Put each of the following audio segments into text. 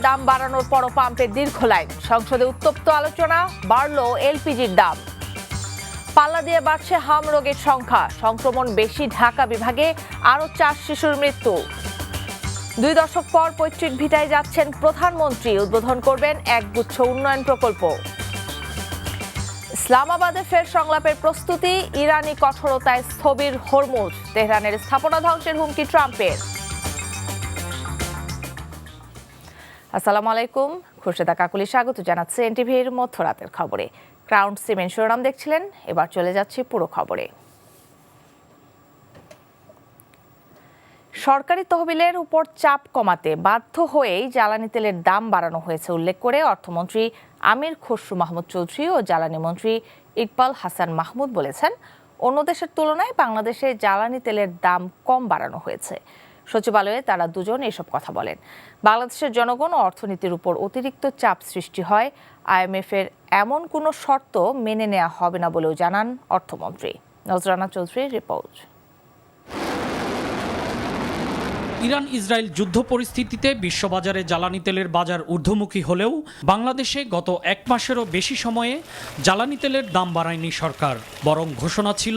দাম বাড়ানোর পরও পাম্পের দীর্ঘ লাইন, সংসদে উত্তপ্ত আলোচনা, বাড়ল এলপিজির দাম। পাল্লা দিয়ে বাড়ছে হাম রোগের সংখ্যা, সংক্রমণ বেশি ঢাকা বিভাগে, আরও 4 শিশুর মৃত্যু। 2 দশক পর পৈতৃক ভিটায় যাচ্ছেন প্রধানমন্ত্রী, উদ্বোধন করবেন একগুচ্ছ উন্নয়ন প্রকল্প। ইসলামাবাদে ফের সংলাপের প্রস্তুতি, ইরানি কঠোরতায় স্থবির হরমুজ, তেহরানের স্থাপনা ধ্বংসের হুমকি ট্রাম্পের। আসসালামু আলাইকুম, খুরশেদা কাকুলি স্বাগত জানাচ্ছে এনটিভির মধ্যরাতের খবরে। ক্রাউন সিমেন্ট শিরোনাম দেখছিলেন, এবার চলে যাচ্ছি পুরো খবরে। সরকারি তহবিলের উপর চাপ কমাতে বাধ্য হয়েই জ্বালানি তেলের দাম বাড়ানো হয়েছে উল্লেখ করে অর্থমন্ত্রী আমির খসরু মাহমুদ চৌধুরী ও জ্বালানি মন্ত্রী ইকবাল হাসান মাহমুদ বলেছেন, অন্য দেশের তুলনায় বাংলাদেশে জ্বালানি তেলের দাম কম বাড়ানো হয়েছে। সচিবালয়ে তারা দুজন এসব কথা বলেন। বাংলাদেশের জনগণ ও অর্থনীতির উপর অতিরিক্ত চাপ সৃষ্টি হয়, আইএমএফের এমন কোনো শর্ত মেনে নেওয়া হবে না বলেও জানান অর্থমন্ত্রী। নজরানা চৌধুরীর রিপোর্ট। ইরান ইসরায়েল যুদ্ধ পরিস্থিতিতে বিশ্ববাজারে জ্বালানি তেলের বাজার ঊর্ধ্বমুখী হলেও বাংলাদেশে গত 1 মাসেরও বেশি সময়ে জ্বালানি তেলের দাম বাড়ায়নি সরকার, বরং ঘোষণা ছিল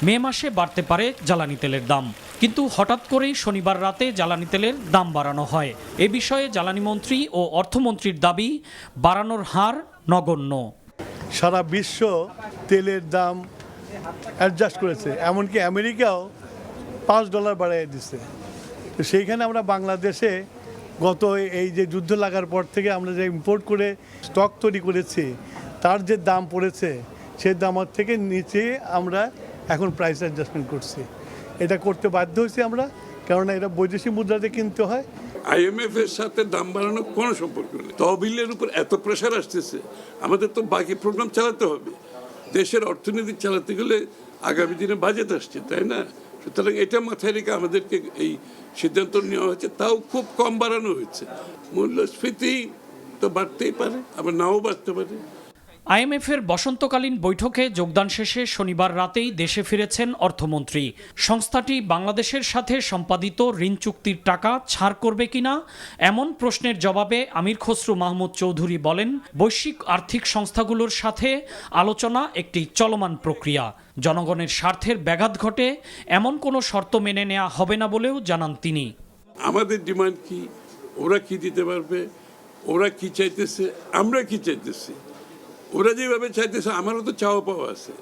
মে মাসে বাড়তে পারে জ্বালানি তেলের দাম। কিন্তু হঠাৎ করেই শনিবার রাতে জ্বালানি তেলের দাম বাড়ানো হয়। এ বিষয়ে জ্বালানি মন্ত্রী ও অর্থমন্ত্রীর দাবি, বাড়ানোর হার নগণ্য। সারা বিশ্ব তেলের দাম অ্যাডজাস্ট করেছে, এমনকি আমেরিকাও $5 বাড়িয়ে দিচ্ছে। তো সেইখানে আমরা বাংলাদেশে গত এই যে যুদ্ধ লাগার পর থেকে আমরা যে ইম্পোর্ট করে স্টক তৈরি করেছি, তার যে দাম পড়েছে সেই দামের থেকে নিচে আমরা এখন প্রাইস অ্যাডজাস্টমেন্ট করছি। এটা করতে বাধ্য হয়েছি আমরা, কেননা এটা বৈদেশিক মুদ্রাতে কিনতে হয়। আইএমএফ এর সাথে দাম বাড়ানোর কোনো সম্পর্ক নেই। তহবিলের উপর এত প্রেশার আসতেছে, আমাদের তো বাকি প্রোগ্রাম চালাতে হবে। দেশের অর্থনীতি চালাতে গেলে আগামী দিনে বাজেট আসছে, তাই না? সুতরাং এটা মাথায় রেখে আমাদেরকে এই সিদ্ধান্ত নেওয়া হয়েছে, তাও খুব কম বাড়ানো হয়েছে। মূল্যস্ফীতি তো বাড়তেই পারে, আবার নাও বাড়তে পারে। আইএমএফের বসন্তকালীন বৈঠকে যোগদান শেষে শনিবার রাতেই দেশে ফিরেছেন অর্থমন্ত্রী। সংস্থাটি বাংলাদেশের সাথে সম্পাদিত ঋণ চুক্তির টাকা ছাড় করবে কিনা এমন প্রশ্নের জবাবে আমির খসরু মাহমুদ চৌধুরী বলেন, বৈশ্বিক আর্থিক সংস্থাগুলোর সাথে আলোচনা একটি চলমান প্রক্রিয়া। জনগণের স্বার্থের ব্যাঘাত ঘটে এমন কোনো শর্ত মেনে নেওয়া হবে না বলেও জানান তিনি। আমাদের ডিমান্ড কি, ওরা কি দিতে পারবে, ওরা কি চাইতেছে, আমরা কি চাইতেছি। ওরা যেভাবে চাইতেছে আমারও তো চাওয়া পাওয়া আছে।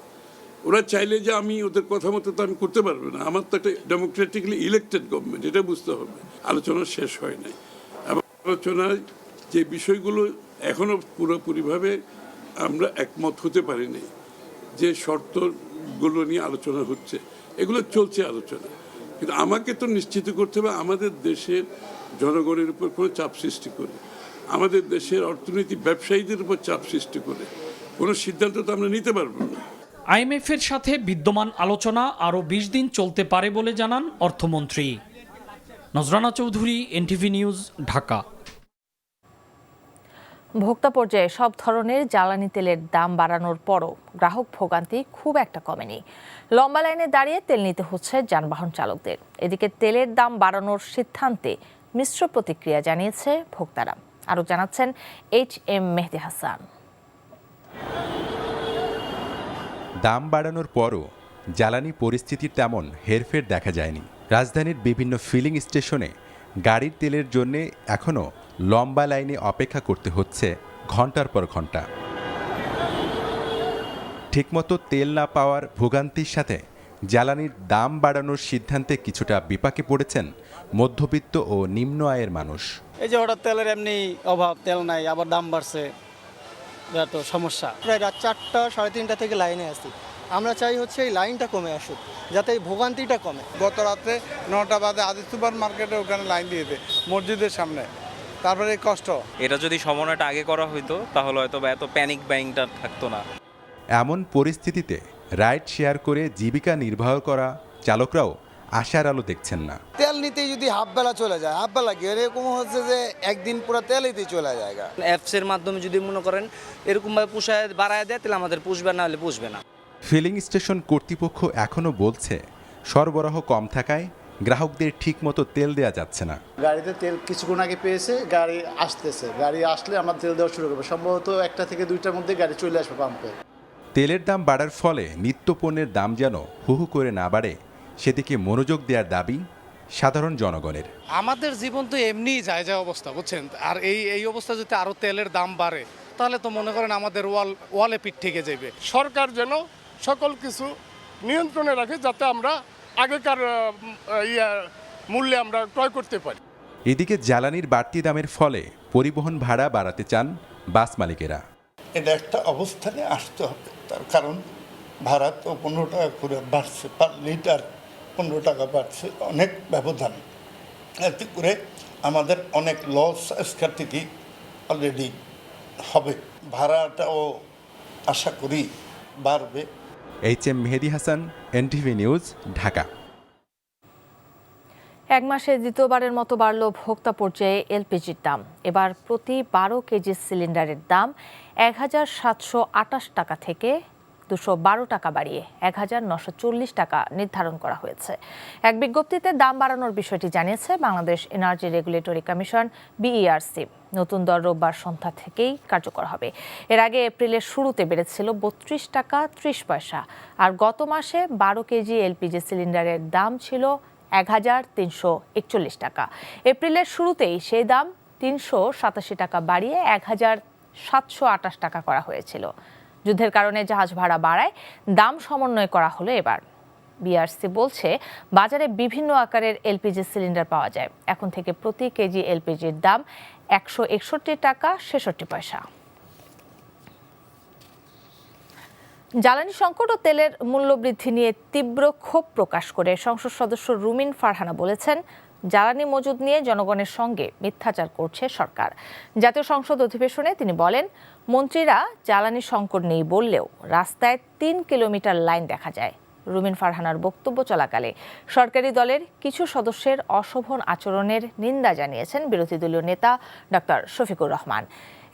ওরা চাইলে যে আমি ওদের কথা মতো তো আমি করতে পারবো না। আমার তো একটা ডেমোক্রেটিকলি ইলেক্টেড গভর্নমেন্ট, এটা বুঝতে হবে। আলোচনা শেষ হয় নাই। আবার আলোচনায় যে বিষয়গুলো এখনো পুরোপুরিভাবে আমরা একমত হতে পারিনি, যে শর্তগুলো নিয়ে আলোচনা হচ্ছে, এগুলো চলছে আলোচনা। কিন্তু আমাকে তো নিশ্চিত করতে হবে আমাদের দেশের জনগণের উপর কোনো চাপ সৃষ্টি করে, আমাদের দেশের অর্থনীতি ব্যবসায়ীদের উপর চাপ সৃষ্টি করে কোনো সিদ্ধান্ত তো আমরা নিতে পারবো না। আইএমএফের সাথে বিদ্যমান আলোচনা আরও 20 দিন চলতে পারে বলে জানান অর্থমন্ত্রী। নজরানা চৌধুরী, এনটিভি নিউজ, ঢাকা। ভোক্তা পর্যায়ে সব ধরনের জ্বালানি তেলের দাম বাড়ানোর পরও গ্রাহক ভোগান্তি খুব একটা কমেনি। লম্বা লাইনে দাঁড়িয়ে তেল নিতে হচ্ছে যানবাহন চালকদের। এদিকে তেলের দাম বাড়ানোর সিদ্ধান্তে মিশ্র প্রতিক্রিয়া জানিয়েছে ভোক্তারা। আরও জানাচ্ছেন HM মেহেদী হাসান। দাম বাড়ানোর পরও জ্বালানি পরিস্থিতির তেমন হেরফের দেখা যায়নি। রাজধানীর বিভিন্ন ফিলিং স্টেশনে গাড়ির তেলের জন্যে এখনও লম্বা লাইনে অপেক্ষা করতে হচ্ছে ঘন্টার পর ঘন্টা। ঠিকমতো তেল না পাওয়ার ভোগান্তির সাথে জ্বালানির দাম বাড়ানোর সিদ্ধান্তে কিছুটা বিপাকে পড়েছেন মধ্যবিত্ত ও নিম্ন আয়ের মানুষ। এই যে হঠাৎ তেলের এমনি অভাব, তেল নাই, আবার দাম বাড়ছে, এটা তো সমস্যা। প্রায় রাত 4টা 3:30 থেকে লাইনে আসি। আমরা চাই হচ্ছে এই লাইনটা কমে আসুক, যাতে এই ভোগান্তিটা কমে। গত রাতে 9টা বাজে আদি সুপার মার্কেটে ওখানে লাইন দিয়ে দেয় মসজিদের সামনে, তারপরে কষ্ট। এটা যদি সমন্বয়টা আগে করা হইতো তাহলে হয়তো বা এত প্যানিক বাইংটা থাকতো না। এমন পরিস্থিতিতে রাইড শেয়ার করে জীবিকা নির্বাহ করা চালকরাও আশার আলো দেখছেন না। তেল নিতেই যদি হাফ বেলা চলে যায়, হাফ বেলা কি এরকম হচ্ছে যে একদিন পুরো তেলেতেই চলে যায়। অ্যাপসের মাধ্যমে যদি মনে করেন এরকমভাবে পুষায় বাড়ায় দেয়, তাহলে আমাদের পুষবে না, হলে পুষবে না। ফিলিং স্টেশন কর্তৃপক্ষ এখনও বলছে সরবরাহ কম থাকায় গ্রাহকদের ঠিকমতো তেল দেওয়া যাচ্ছে না। গাড়িতে তেল কিছুক্ষণ আগে পেয়েছে, গাড়ি আসতেছে, গাড়ি আসলে আমরা তেল দেওয়া শুরু করবো। সম্ভবত 1টা থেকে 2টার মধ্যে গাড়ি চলে আসবে পাম্পে। তেলের দাম বাড়ার ফলে নিত্য পণ্যের দাম যেন হু হু করে না বাড়ে, সেদিকে মনোযোগ দেওয়ার দাবি সাধারণ জনগণের। আমাদের জীবন তো এমনিই যায় অবস্থা, বুঝছেন, আর এই অবস্থা যদি আরো তেলের দাম বাড়ে তাহলে তো মনে করেন আমাদের ওয়ালে পিঠ থেকে যাবে। সরকার যেন সকল কিছু নিয়ন্ত্রণে রাখে, যাতে আমরা আগেকার মূল্যে আমরা ক্রয় করতে পারি। এদিকে জ্বালানির বাড়তি দামের ফলে পরিবহন ভাড়া বাড়াতে চান বাস মালিকেরা। এটা একটা অবস্থানে আসতে হবে, তার কারণ ভাড়া তো 15 টাকা করে বাড়ছে, পার লিটার 15 টাকা বাড়ছে, অনেক ব্যবধান। এতে করে আমাদের অনেক লস আজকের থেকে অলরেডি হবে। ভাড়াটাও আশা করি বাড়বে। HM Mehedi Hasan, NTV news, Dhaka. এক মাসে দ্বিতীয়বারের মতো বাড়ল ভোক্তা পর্যায়ে এলপিজির দাম। এবার প্রতি 12 কেজি সিলিন্ডারের দাম 1728 টাকা থেকে 212 টাকা বাড়িয়ে 1940 টাকা নির্ধারণ করা হয়েছে। এক বিজ্ঞপ্তিতে দাম বাড়ানোর বিষয়টি জানিয়েছে Bangladesh energy regulatory commission BERC। নতুন দর রোববার সন্ধ্যা থেকেই কার্যকর হবে। এর আগে এপ্রিলের শুরুতে বেড়েছিল 32 টাকা 30 পয়সা, আর গত মাসে 12 কেজি এলপিজি সিলিন্ডারের দাম ছিল 1341 টাকা। এপ্রিলের শুরুতেই সেই দাম 387 টাকা বাড়িয়ে 1728 টাকা করা হয়েছিল। যুদ্ধের কারণে জাহাজ ভাড়া বাড়ায় দাম সমন্বয় করা হলো এবার। BERC বলছে, বাজারে বিভিন্ন আকারের এলপিজি সিলিন্ডার পাওয়া যায়। এখন থেকে প্রতি কেজি এলপিজির দাম 161 টাকা 66 পয়সা। জ্বালানি সংকট ও তেলের মূল্যবৃদ্ধি নিয়ে তীব্র ক্ষোভ প্রকাশ করে সংসদ সদস্য রুমিন ফারহানা বলেছেন, জ্বালানি মজুদ নিয়ে জনগণের সঙ্গে মিথ্যাচার করছে সরকার। জাতীয় সংসদ অধিবেশনে তিনি বলেন, মন্ত্রীরা জ্বালানি সংকট নেই বললেও রাস্তায় 3 কিলোমিটার লাইন দেখা যায়। রুমিন ফারহানার বক্তব্য চলাকালে সরকারি দলের কিছু সদস্যের অশোভন আচরণের নিন্দা জানিয়েছেন বিরোধী দলীয় নেতা ডক্টর শফিকুর রহমান।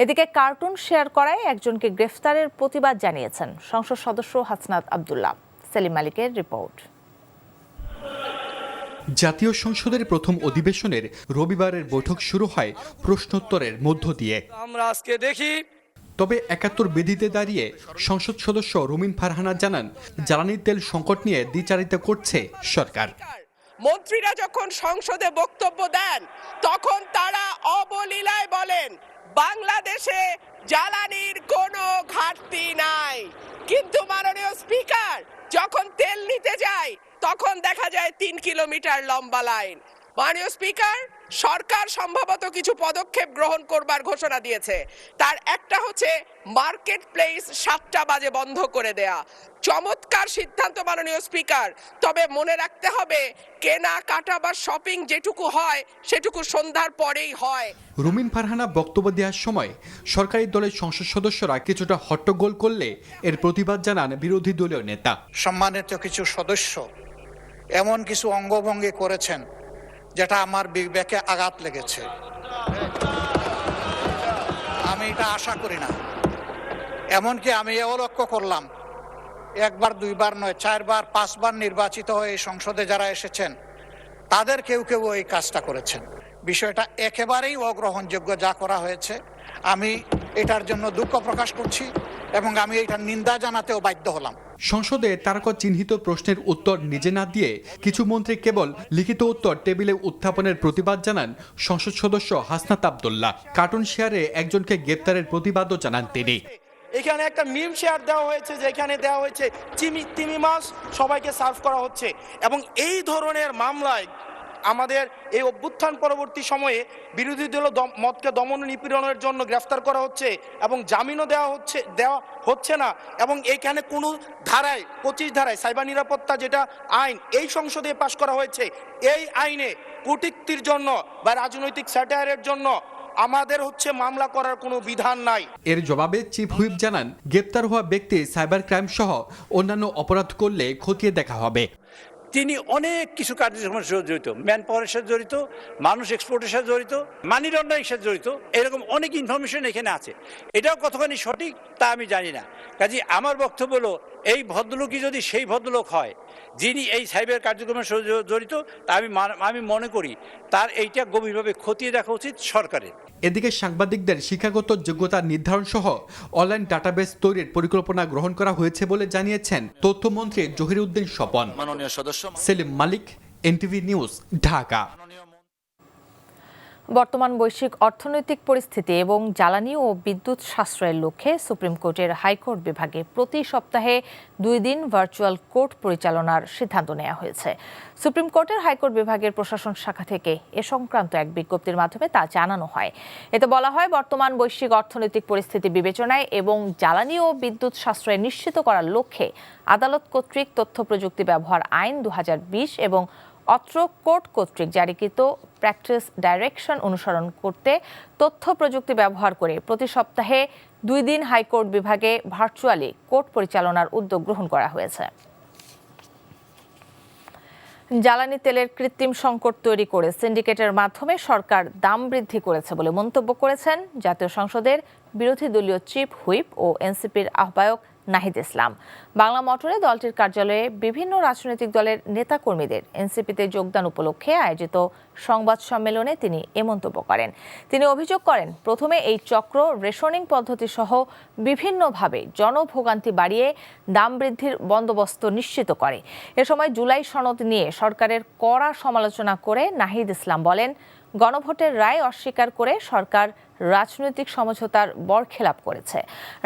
এদিকে কার্টুন শেয়ার করায় একজনকে গ্রেফতারের প্রতিবাদ জানিয়েছেন সংসদ সদস্য হাসনাত আব্দুল্লাহ। সেলিম মালিকের রিপোর্ট। জাতীয় সংসদের প্রথম অধিবেশনের রবিবারের বৈঠক শুরু হয় প্রশ্নোত্তরের মধ্য দিয়ে। আমরা আজকে দেখি, তবে 71 বিধিতে দাঁড়িয়ে সংসদ সদস্য রুমিন ফারহানা জানান, জ্বালানি তেল সংকট নিয়ে দ্বিচারিতা করছে সরকার। মন্ত্রীরা যখন সংসদে বক্তব্য দেন তখন তারা অবলীলায় বলেন বাংলাদেশে জ্বালানির কোনো ঘাটতি নাই, কিন্তু মাননীয় স্পিকার যখন তেল নিতে যায় তখন দেখা যায় 3 কিলোমিটার লম্বা লাইন। মাননীয় স্পিকার, সরকার সম্ভবত কিছু পদক্ষেপ গ্রহণ করবার ঘোষণা দিয়েছে। তার একটা হচ্ছে মার্কেট প্লেস 7টা বাজে বন্ধ করে দেয়া। চমৎকার সিদ্ধান্ত মাননীয় স্পিকার, তবে মনে রাখতে হবে কেনা কাটা বা শপিং যেটুকু হয় সেটুকু সন্ধ্যার পরেই হয়। রুমিন ফারহানা বক্তব্য দেওয়ার সময় সরকারি দলের সংসদ সদস্যরা কিছুটা হট্টগোল করলে এর প্রতিবাদ জানান বিরোধী দলীয় নেতা। সম্মানিত কিছু সদস্য এমন কিছু অঙ্গভঙ্গি করেছেন যেটা আমার বিবেকে আঘাত লেগেছে। আমি এটা আশা করি না। এমনকি আমি এও লক্ষ্য করলাম, 1 বার 2 বার নয়, 4 বার 5 বার নির্বাচিত হয়ে সংসদে যারা এসেছেন তাদের কেউ কেউ এই কাজটা করেছেন। বিষয়টা একেবারেই অগ্রহণযোগ্য যা করা হয়েছে। আমি এটার জন্য দুঃখ প্রকাশ করছি এবং আমি এটার নিন্দা জানাতেও বাধ্য হলাম। সংসদে তারকা চিহ্নিত প্রশ্নের উত্তর নিজে না দিয়ে কিছু মন্ত্রী কেবল লিখিত উত্তর টেবিলে উত্থাপনের প্রতিবাদ জানান সংসদ সদস্য হাসনাত আব্দুল্লাহ। কার্টুন শেয়ারে একজনকে গ্রেপ্তারের প্রতিবাদও জানান তিনি। এখানে একটা মিম শেয়ার দেওয়া হয়েছে, যেখানে দেওয়া হয়েছে তিমি মাছ সবাইকে সার্ভ করা হচ্ছে, এবং এই ধরনের মামলায় আমাদের এই অভ্যুত্থান পরবর্তী সময়ে বিরোধী দল মতকে দমন নিপীড়নের জন্য গ্রেফতার করা হচ্ছে এবং জামিনও দেওয়া হচ্ছে না। এবং এইখানে কোনো ধারায় 25 ধারায় সাইবার নিরাপত্তা যেটা আইন এই সংসদে পাশ করা হয়েছে, এই আইনে কটূক্তির জন্য বা রাজনৈতিক স্যাটায়ারের জন্য আমাদের মামলা করার কোনো বিধান নাই। এর জবাবে চিফ হুইপ জানান, গ্রেপ্তার হওয়া ব্যক্তি সাইবার ক্রাইম সহ অন্যান্য অপরাধ করলে খতিয়ে দেখা হবে। তিনি অনেক কিছু কার্যক্রমের সাথে জড়িত, ম্যান পাওয়ারের সাথে জড়িত, মানুষ এক্সপোর্টের সাথে জড়িত, মানি লন্ডারিং সাথে জড়িত, এরকম অনেক ইনফরমেশন এখানে আছে। এটাও কতখানি সঠিক তা আমি জানি না। কাজে আমার বক্তব্য হলো, এই ভদ্রলোকই যদি সেই ভদ্রলোক হয় যিনি এই সাইবার কার্যক্রমের সাথে জড়িত, তা আমি মনে করি তার এইটা গভীরভাবে খতিয়ে দেখা উচিত সরকারের। এদিকে সাংবাদিকদের শিক্ষাগত যোগ্যতা নির্ধারণ সহ অনলাইন ডাটাবেস তৈরির পরিকল্পনা গ্রহণ করা হয়েছে বলে জানিয়েছেন তথ্যমন্ত্রী জহিরউদ্দিন স্বপন। মাননীয় সদস্য সেলিম মালিক, এনটিভি নিউজ, ঢাকা। বর্তমান বৈশ্বিক অর্থনৈতিক পরিস্থিতি এবং জ্বালানি ও বিদ্যুৎ সাশ্রয়ের লক্ষ্যে সুপ্রিম কোর্টের হাইকোর্ট বিভাগে প্রতি সপ্তাহে 2 দিন ভার্চুয়াল কোর্ট পরিচালনার সিদ্ধান্ত নেওয়া হয়েছে। সুপ্রিম কোর্টের হাইকোর্ট বিভাগের প্রশাসন শাখা থেকে এ সংক্রান্ত এক বিজ্ঞপ্তির মাধ্যমে তা জানানো হয়। এতে বলা হয়, বর্তমান বৈশ্বিক অর্থনৈতিক পরিস্থিতি বিবেচনায় এবং জ্বালানি ও বিদ্যুৎ সাশ্রয় নিশ্চিত করার লক্ষ্যে আদালত কর্তৃক তথ্য প্রযুক্তি ব্যবহার আইন 2020 এবং অত্র কোর্ট কর্তৃক জারিকৃত প্র্যাকটিস ডাইরেকশন অনুসরণ করতে তথ্য প্রযুক্তি ব্যবহার করে প্রতি সপ্তাহে 2 দিন হাইকোর্ট বিভাগে ভার্চুয়ালি কোর্ট পরিচালনার উদ্যোগ গ্রহণ করা হয়েছে। জ্বালানি তেলের কৃত্রিম সংকট তৈরি করে সিন্ডিকেটের মাধ্যমে সরকার দাম বৃদ্ধি করেছে বলে মন্তব্য করেছেন জাতীয় সংসদের বিরোধী দলীয় চিফ হুইপ ও এনসিপির আহ্বায়ক নাহিদ ইসলাম। বাংলা মোটরে দলটির কার্যালয়ে বিভিন্ন রাজনৈতিক দলের নেতাকর্মীদের এনসিপিতে যোগদান উপলক্ষে আয়োজিত সংবাদ সম্মেলনে তিনি এ মন্তব্য করেন। তিনি অভিযোগ করেন, প্রথমে এই চক্র রেশনিং পদ্ধতি সহ বিভিন্নভাবে জনভোগান্তি বাড়িয়ে দাম বৃদ্ধির বন্দোবস্ত নিশ্চিত করে। এ সময় জুলাই সনদ নিয়ে সরকারের কড়া সমালোচনা করে নাহিদ ইসলাম বলেন, গণভোটের রায় অস্বীকার করে সরকার রাজনৈতিক সমঝোতার বরখেলাপ করেছে।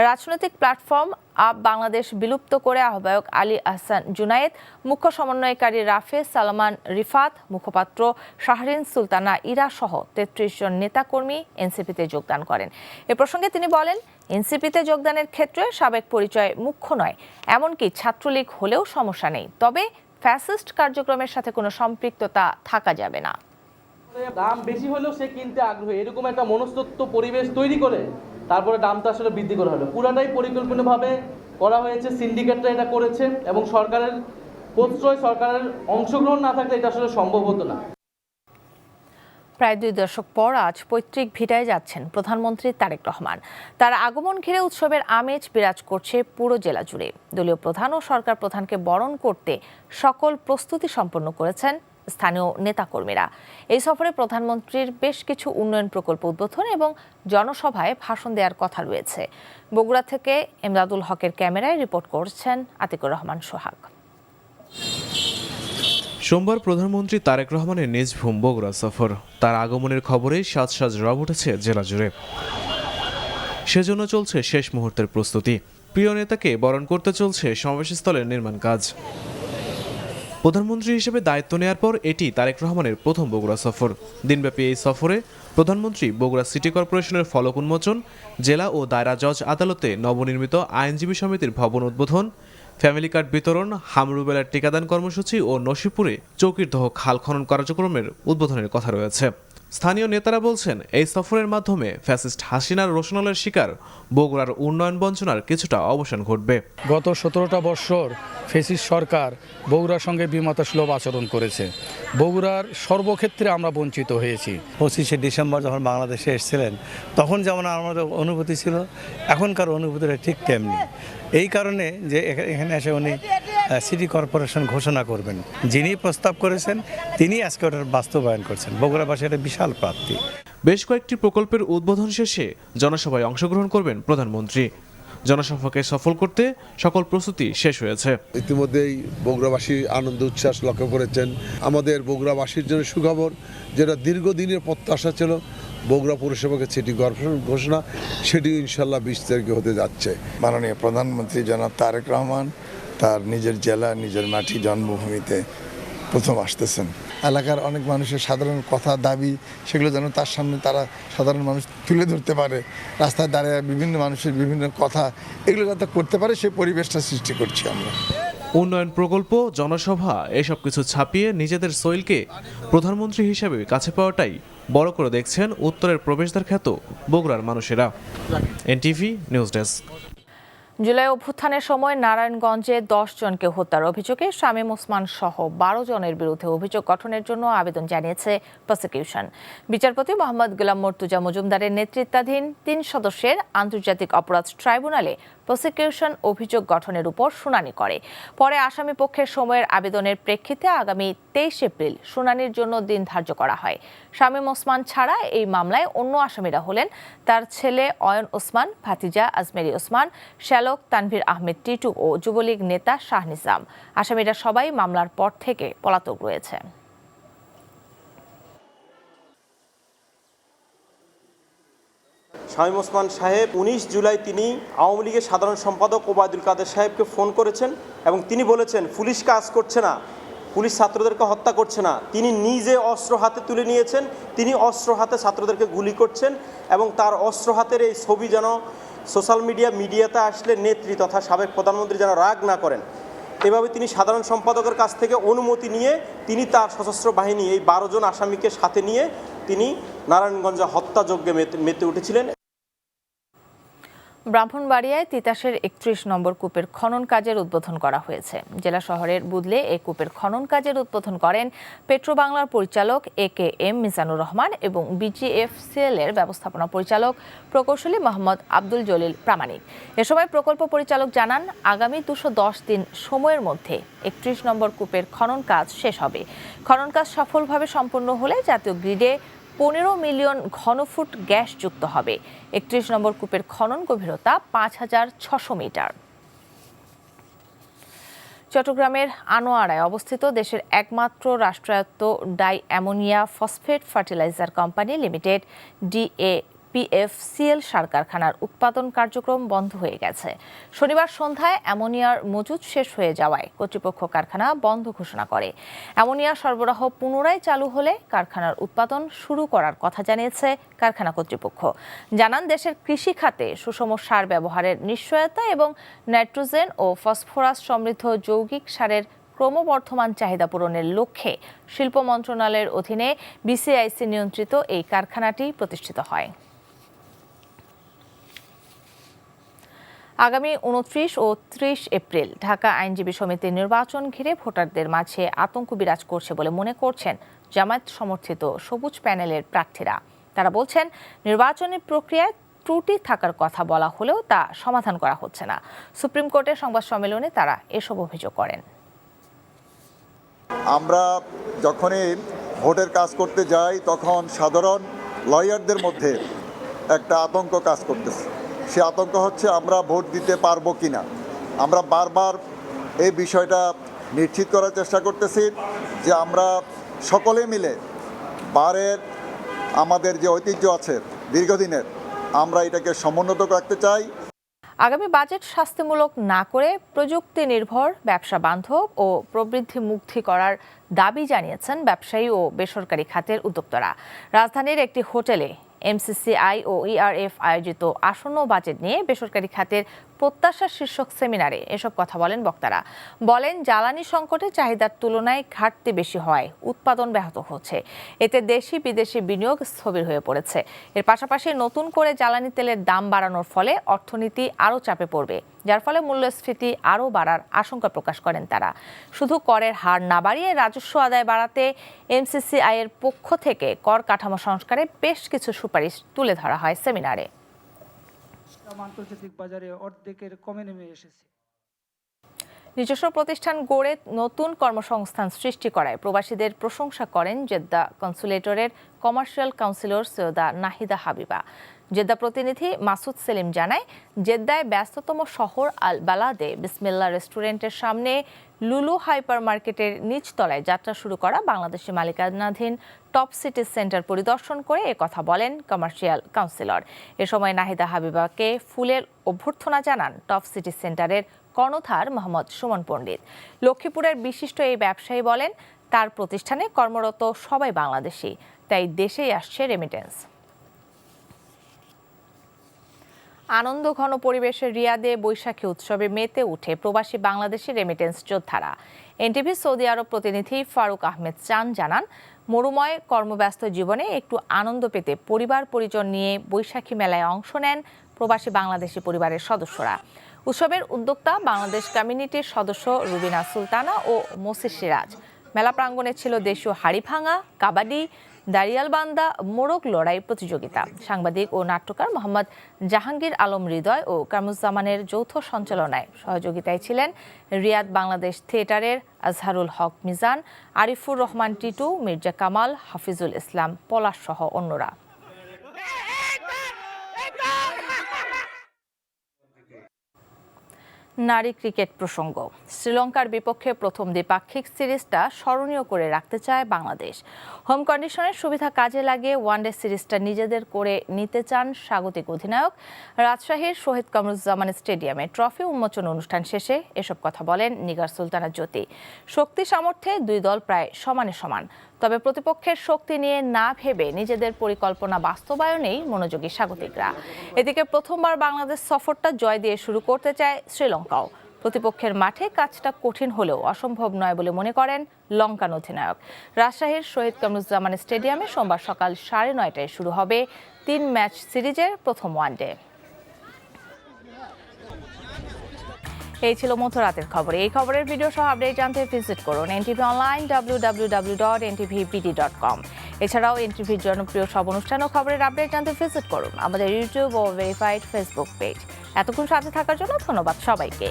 রাজনৈতিক প্ল্যাটফর্ম আপ বাংলাদেশ বিলুপ্ত করে আহ্বায়ক আলী আহসান জুনায়েদ, মুখ্য সমন্বয়কারী রাফেজ সালমান রিফাত, মুখপাত্র শাহরিন সুলতানা ইরা সহ 33 জন নেতাকর্মী এনসিপিতে যোগদান করেন। এ প্রসঙ্গে তিনি বলেন, এনসিপিতে যোগদানের ক্ষেত্রে সাবেক পরিচয় মুখ্য নয়, এমনকি ছাত্রলীগ হলেও সমস্যা নেই, তবে ফ্যাসিস্ট কার্যক্রমের সাথে কোনো সম্পৃক্ততা থাকা যাবে না। দাম বেশি হলেও সে কিনতে আগ্রহী, এরকম একটা মনস্তত্ত্ব পরিবেশ তৈরি করে তারপরে দামটা আসলে বৃদ্ধি করা হলো। পুরাটাই পরিকল্পিতভাবে করা হয়েছে, সিন্ডিকেটরা এটা করেছে এবং সরকারের প্রশ্রয়, সরকারের অংশগ্রহণ না থাকলে এটা আসলে সম্ভব হতো না। প্রায় 2 দশক পর আজ পৈতৃক ভিটায় যাচ্ছেন প্রধানমন্ত্রী তারেক রহমান। তার আগমন ঘিরে উৎসবের আমেজ বিরাজ করছে পুরো জেলা জুড়ে। দলীয় প্রধান ও সরকার প্রধানকে বরণ করতে সকল প্রস্তুতি সম্পন্ন করেছেন স্থানীয় নেতাকর্মীরা। এই সফরে প্রধানমন্ত্রীর বেশ কিছু উন্নয়ন প্রকল্প উদ্বোধন এবং জনসভায় ভাষণ দেওয়ার কথা রয়েছে। বগুড়া থেকে এমদাদুল হকের ক্যামেরায় রিপোর্ট করছেন আতিকুর রহমান সোহাগ। সোমবার প্রধানমন্ত্রী তারেক রহমানের নিজ ভূম বগুড়া সফর। তার আগমনের খবরেই সাজ রব উঠেছে জেলা জুড়ে। সেজন্য চলছে শেষ মুহূর্তের প্রস্তুতি। প্রিয় নেতাকে বরণ করতে চলছে সমাবেশস্থলের নির্মাণ কাজ। প্রধানমন্ত্রী হিসেবে দায়িত্ব নেয়ার পর এটি তারেক রহমানের প্রথম বগুড়া সফর। দিনব্যাপী এই সফরে প্রধানমন্ত্রী বগুড়া সিটি কর্পোরেশনের ফলক উন্মোচন, জেলা ও দায়রা জজ আদালতে নবনির্মিত আইনজীবী সমিতির ভবন উদ্বোধন, ফ্যামিলি কার্ড বিতরণ, হামরুবেলার টিকাদান কর্মসূচি ও নসিপুরে চৌকিরদহ খাল খনন কার্যক্রমের উদ্বোধনের কথা রয়েছে। স্থানীয় নেতারা বলছেন, এই সফরের মাধ্যমে ফ্যাসিস্ট হাসিনার রোশনালের শিকার বগুড়ার উন্নয়ন বঞ্চনার কিছুটা অবসান ঘটবে। গত 17টা বৎসর ফ্যাসিস্ট সরকার বগুড়ার সঙ্গে বিমাতাসুলভ আচরণ করেছে। বগুড়ার সর্বক্ষেত্রে আমরা বঞ্চিত হয়েছি। 25শে ডিসেম্বর যখন বাংলাদেশে এসেছিলেন, তখন যেমন আমাদের অনুভূতি ছিল, এখনকার অনুভূতিটা ঠিক তেমনি। এই কারণে যে এখানে এসে উনি সিটি কর্পোরেশন ঘোষণা করবেন, যিনি প্রস্তাব করেছেন তিনি আজকে ওটার বাস্তবায়ন করছেন। বগুড়াবাসী একটা বিশাল প্রাপ্তি। বেশ কয়েকটি প্রকল্পের উদ্বোধন শেষে জনসভায় অংশগ্রহণ করবেন প্রধানমন্ত্রী। জনসভাকে সফল করতে সকল প্রস্তুতি শেষ হয়েছে। ইতিমধ্যেই বগুড়াবাসী আনন্দ উচ্ছ্বাস লক্ষ্য করেছেন। আমাদের বগুড়াবাসীর জন্য সুখবর, যেটা দীর্ঘদিনের প্রত্যাশা ছিল, বগুড়া পৌরসভাকে সিটি কর্পোরেশন ঘোষণা, সেটি ইনশাল্লাহ 20 তারিখে হতে যাচ্ছে। মাননীয় প্রধানমন্ত্রী জনাব তারেক রহমান তার নিজের জেলা, নিজের মাটি, জন্মভূমিতে প্রথম আসতেছেন। এলাকার অনেক মানুষের সাধারণ কথা, দাবি, সেগুলো যেন তার সামনে তারা সাধারণ মানুষ তুলে ধরতে পারে। রাস্তায় দাঁড়িয়ে বিভিন্ন মানুষের বিভিন্ন কথা, এগুলো যাতে করতে পারে, সেই পরিবেশটা সৃষ্টি করছি আমরা। উন্নয়ন প্রকল্প, জনসভা এসব কিছু ছাপিয়ে নিজেদের সোইলকে প্রধানমন্ত্রী হিসেবে কাছে পাওয়াটাই বড় করে দেখছেন উত্তরের প্রবেশদ্বার খ্যাত বগুড়ার মানুষেরা। NTV news desk. জুলাই অভ্যুত্থানের সময় নারায়ণগঞ্জে 10 জনকে হত্যার অভিযোগে শামীম ওসমান সহ 12 জনের বিরুদ্ধে অভিযোগ গঠনের জন্য আবেদন জানিয়েছে প্রসিকিউশন। বিচারপতি মোহাম্মদ গোলাম মর্তুজা মজুমদারের নেতৃত্বাধীন 3 সদস্যের আন্তর্জাতিক অপরাধ ট্রাইব্যুনালে প্রসিকিউশন অভিযোগ গঠনের উপর শুনানি করে। পরে আসামি পক্ষের সময়ের আবেদনের প্রেক্ষিতে আগামী 23 এপ্রিল শুনানির জন্য দিন ধার্য করা হয়। শামীম ওসমান ছাড়া এই মামলায় অন্য আসামিরা হলেন তার ছেলে অয়ন ওসমান, ভাতিজা আজমেরি ওসমান, শ্যালক তানভীর আহমেদ টিটু ও যুবলীগ নেতা শাহ নিজাম। আসামিরা সবাই মামলার পর থেকে পলাতক রয়েছে। শামীম ওসমান সাহেব 19 জুলাই তিনি আওয়ামী লীগের সাধারণ সম্পাদক ওবায়দুল কাদের সাহেবকে ফোন করেছেন এবং তিনি বলেছেন পুলিশ কাজ করছে না, পুলিশ ছাত্রদেরকে হত্যা করছে না। তিনি নিজে অস্ত্র হাতে তুলে নিয়েছেন, তিনি অস্ত্র হাতে ছাত্রদেরকে গুলি করছেন এবং তার অস্ত্র হাতের এই ছবি যেন সোশ্যাল মিডিয়াতে আসলে নেত্রী তথা সাবেক প্রধানমন্ত্রী যেন রাগ না করেন, এভাবে তিনি সাধারণ সম্পাদকের কাছ থেকে অনুমতি নিয়ে তিনি তার সশস্ত্র বাহিনী এই 12 জন আসামিকে সাথে নিয়ে তিনি নারায়ণগঞ্জে হত্যাযজ্ঞে মেতে উঠেছিলেন। ব্রাহ্মণবাড়িয়ায় তিতাসের 31 নম্বর কূপের খনন কাজের উদ্বোধন করা হয়েছে। জেলা শহরের বুদলে এই কূপের খনন কাজের উদ্বোধন করেন পেট্রোবাংলার পরিচালক AKM মিজানুর রহমান এবং BGFCL এর ব্যবস্থাপনা পরিচালক প্রকৌশলী মোহাম্মদ আব্দুল জলিল প্রামাণিক। এ সময় প্রকল্প পরিচালক জানান, আগামী 210 দিন সময়ের মধ্যে 31 নম্বর কূপের খনন কাজ শেষ হবে। খনন কাজ সফলভাবে সম্পন্ন হলে জাতীয় গ্রিডে 15 মিলিয়ন ঘনফুট গ্যাস যুক্ত হবে। 31 নম্বর কূপের খনন গভীরতা 5600 মিটার। চট্টগ্রামের আনোয়ারায় অবস্থিত দেশের একমাত্র রাষ্ট্রায়ত্ত di ammonia phosphate fertiliser company limited DAPFCL সার কারখানার উৎপাদন কার্যক্রম বন্ধ হয়ে গেছে। শনিবার সন্ধ্যায় অ্যামোনিয়ার মজুদ শেষ হয়ে যাওয়ায় কর্তৃপক্ষ কারখানা বন্ধ ঘোষণা করে। অ্যামোনিয়া সরবরাহ পুনরায় চালু হলে কারখানার উৎপাদন শুরু করার কথা জানিয়েছে কারখানা কর্তৃপক্ষ। জানান, দেশের কৃষি খাতে সুষম সার ব্যবহারের নিশ্চয়তা এবং নাইট্রোজেন ও ফসফরাস সমৃদ্ধ যৌগিক সারের ক্রমবর্ধমান চাহিদা পূরণের লক্ষ্যে শিল্প মন্ত্রণালয়ের অধীনে BCIC নিয়ন্ত্রিত এই কারখানাটি প্রতিষ্ঠিত হয়। আগামী 29 ও 30 এপ্রিল ঢাকা আইনজীবী সমিতির নির্বাচন ঘিরে ভোটারদের মাঝে আতঙ্ক বিরাজ করছে বলে মনে করছেন জামায়াত সমর্থিত সবুজ প্যানেলের প্রার্থীরা। তারা বলছেন, নির্বাচনী প্রক্রিয়ায় ত্রুটি থাকার কথা বলা হলেও তা সমাধান করা হচ্ছে না। সুপ্রিম কোর্টের সংবাদ সম্মেলনে তারা এসব অভিযোগ করেন। আমরা যখনই ভোটের কাজ করতে যাই তখন সাধারণ লয়ারদের মধ্যে একটা আতঙ্ক কাজ করতেছে। সে আতঙ্ক হচ্ছে আমরা ভোট দিতে পারবো কিনা। আমরা বারবার এই বিষয়টা নিশ্চিত করার চেষ্টা করতেছি যে আমরা সকলে মিলে বারের আমাদের যে ঐতিহ্য আছে দীর্ঘদিনের, আমরা এটাকে সমুন্নত রাখতে চাই। আগামী বাজেট স্বাস্থ্যমূলক না করে প্রযুক্তি নির্ভর, ব্যবসা বান্ধব ও প্রবৃদ্ধি মুক্তি করার দাবি জানিয়েছেন ব্যবসায়ী ও বেসরকারি খাতের উদ্যোক্তারা। রাজধানীর একটি হোটেলে MCCI ও ERF আয়োজিত আসন্ন বাজেট নিয়ে বেসরকারি খাতের প্রত্যাশা শীর্ষক সেমিনারে এসব কথা বলেন বক্তারা। বলেন, জ্বালানি সংকটে চাহিদার তুলনায় ঘাটতি বেশি হওয়ায় উৎপাদন ব্যাহত হচ্ছে। এতে দেশি বিদেশি বিনিয়োগ স্থবির হয়ে পড়েছে। এর পাশাপাশি নতুন করে জ্বালানি তেলের দাম বাড়ানোর ফলে অর্থনীতি আরও চাপে পড়বে, যার ফলে মূল্যস্ফীতি আরও বাড়ার আশঙ্কা প্রকাশ করেন তারা। শুধু করের হার না বাড়িয়ে রাজস্ব আদায় বাড়াতে MCCI এর পক্ষ থেকে কর কাঠামো সংস্কারে বেশ কিছু সুপারিশ তুলে ধরা হয় সেমিনারে। আন্তর্জাতিক বাজারে অর্ধেকের কমে নেমে এসেছে। নিজস্ব প্রতিষ্ঠান গড়ে নতুন কর্মসংস্থান সৃষ্টি করায় প্রবাসীদের প্রশংসা করেন জেদ্দা কনসুলেটরের commercial counsellor Syeda Nahida Habiba. Jeddah প্রতিনিধি মাসুদ সেলিম জানায়, জেদ্দায় ব্যস্ততম শহর আল বালাদে বিসমিল্লাহ রেস্টুরেন্টের সামনে লুলু হাইপার মার্কেটের নিচতলায় যাত্রা শুরু করা বাংলাদেশি মালিকানাধীন টপ সিটি সেন্টার পরিদর্শন করে একথা বলেন কমার্শিয়াল কাউন্সিলর। এ সময় নাহিদা হাবিবাকে ফুলের অভ্যর্থনা জানান টপ সিটি সেন্টারের কর্ণধার মোহাম্মদ সুমন পণ্ডিত। লক্ষ্মীপুরের বিশিষ্ট এই ব্যবসায়ী বলেন, তার প্রতিষ্ঠানে কর্মরত সবাই বাংলাদেশি, তাই দেশেই আসছে রেমিটেন্স। আনন্দঘন পরিবেশের রিয়াদে বৈশাখী উৎসবে মেতে উঠে প্রবাসী বাংলাদেশি রেমিটেন্স যোদ্ধারা। NTV সৌদি আরব প্রতিনিধি ফারুক আহমেদ চান জানান, মরুময় কর্মব্যস্ত জীবনে একটু আনন্দ পেতে পরিবার পরিজন নিয়ে বৈশাখী মেলায় অংশ নেন প্রবাসী বাংলাদেশি পরিবারের সদস্যরা। উৎসবের উদ্যোক্তা বাংলাদেশ কমিউনিটির সদস্য রুবিনা সুলতানা ও মসির সিরাজ। মেলা প্রাঙ্গণে ছিল দেশীয় হাড়িভাঙা, কাবাডি, দাঁড়িয়ালবান্দা, মোরগ লড়াই প্রতিযোগিতা। সাংবাদিক ও নাট্যকার মোহাম্মদ জাহাঙ্গীর আলম হৃদয় ও কামরুজ্জামানের যৌথ সঞ্চালনায় সহযোগিতায় ছিলেন রিয়াদ বাংলাদেশ থিয়েটারের আজহারুল হক মিজান, আরিফুর রহমান টিটু, মির্জা কামাল, হাফিজুল ইসলাম পলাশ সহ অন্যরা। নারী ক্রিকেট প্রসঙ্গ। শ্রীলঙ্কার বিপক্ষে প্রথম দ্বিপাক্ষিক সিরিজটা স্মরণীয় করে রাখতে চায় বাংলাদেশ। হোম কন্ডিশনের সুবিধা কাজে লাগিয়ে ওয়ানডে সিরিজটা নিজেদের করে নিতে চান স্বাগতিক অধিনায়ক। রাজশাহীর শহীদ কামরুজ্জামান স্টেডিয়ামে ট্রফি উন্মোচন অনুষ্ঠান শেষে এসব কথা বলেন নিগার সুলতানা জ্যোতি। শক্তি সামর্থ্যে দুই দল প্রায় সমানে সমান, তবে প্রতিপক্ষের শক্তি নিয়ে না ভেবে নিজেদের পরিকল্পনা বাস্তবায়নেই মনোযোগী স্বাগতিকরা। এদিকে প্রথমবার বাংলাদেশ সফরটা জয় দিয়ে শুরু করতে চায় শ্রীলঙ্কাও। প্রতিপক্ষের মাঠে কাজটা কঠিন হলেও অসম্ভব নয় বলে মনে করেন লঙ্কান অধিনায়ক। রাজশাহীর শহীদ কামরুজ্জামান স্টেডিয়ামে সোমবার সকাল 9:30টায় শুরু হবে 3 ম্যাচ সিরিজের প্রথম ওয়ানডে। এই ছিল মধ্যরাতের খবর। এই খবরের ভিডিও সহ আপডেট জানতে ভিজিট করুন এনটিভি অনলাইন www.ntvbd.com। এছাড়াও এনটিভির জনপ্রিয় সব অনুষ্ঠান ও খবরের আপডেট জানতে ভিজিট করুন আমাদের ইউটিউব ও ভেরিফাইড ফেসবুক পেজ। এতক্ষণ সাথে থাকার জন্য ধন্যবাদ সবাইকে।